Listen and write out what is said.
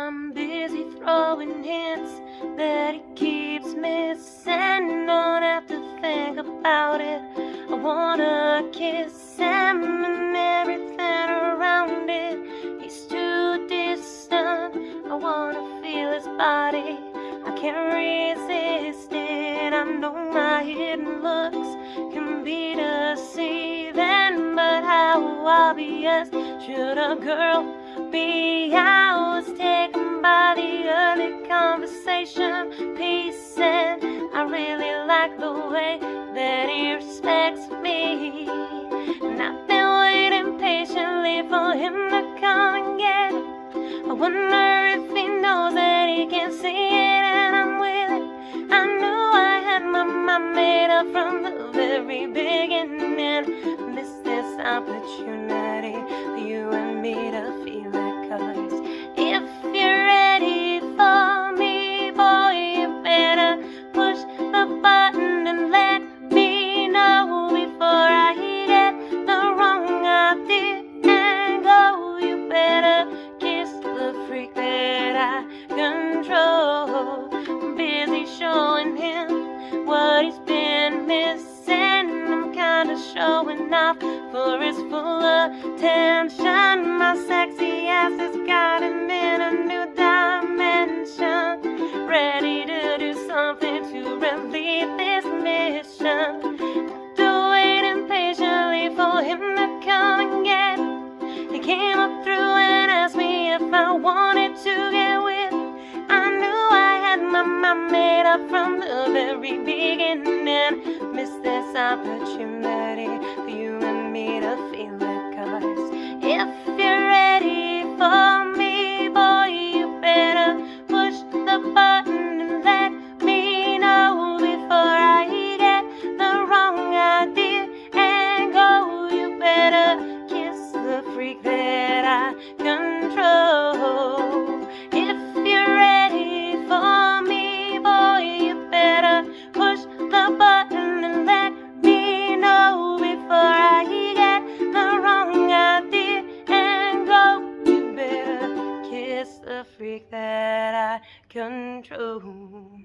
I'm busy throwing hints that he keeps missing. Don't have to think about it. I wanna kiss him and everything around it. He's too distant. I wanna feel his body. I can't resist it. I know my hidden looks can be deceiving, but how obvious should a girl be? I was taken by the early conversation piece, and I really like the way that he respects me. And I've been waiting patiently for him to come and get it. I wonder if he knows that he can see it, and I'm with it. I knew I had my mind made up from the very beginning. Missed this opportunity for you and me to feel it. 'Cause if you're ready for me, boy, you better push the button and let me know before I get the wrong idea and go. You better kiss the freak that I control. I'm busy showing him what he's been missing. I'm kinda showing off for his full attention. My sexy ass has got him in a new dimension, ready to do something to relieve this mission. After waiting patiently for him to come and get it, he came up through and asked me if I wanted to get with it. I knew I had my mind made up from the very beginning. Missed this opportunity for you and me to feel it. 'Cause if you're ready for me, boy, you better push the button and let me know before I get the wrong idea and go. You better kiss the freak that I control. If you're ready for me, boy, you better push the button and let me know before I get the wrong idea and go. You better kiss the freak that I control.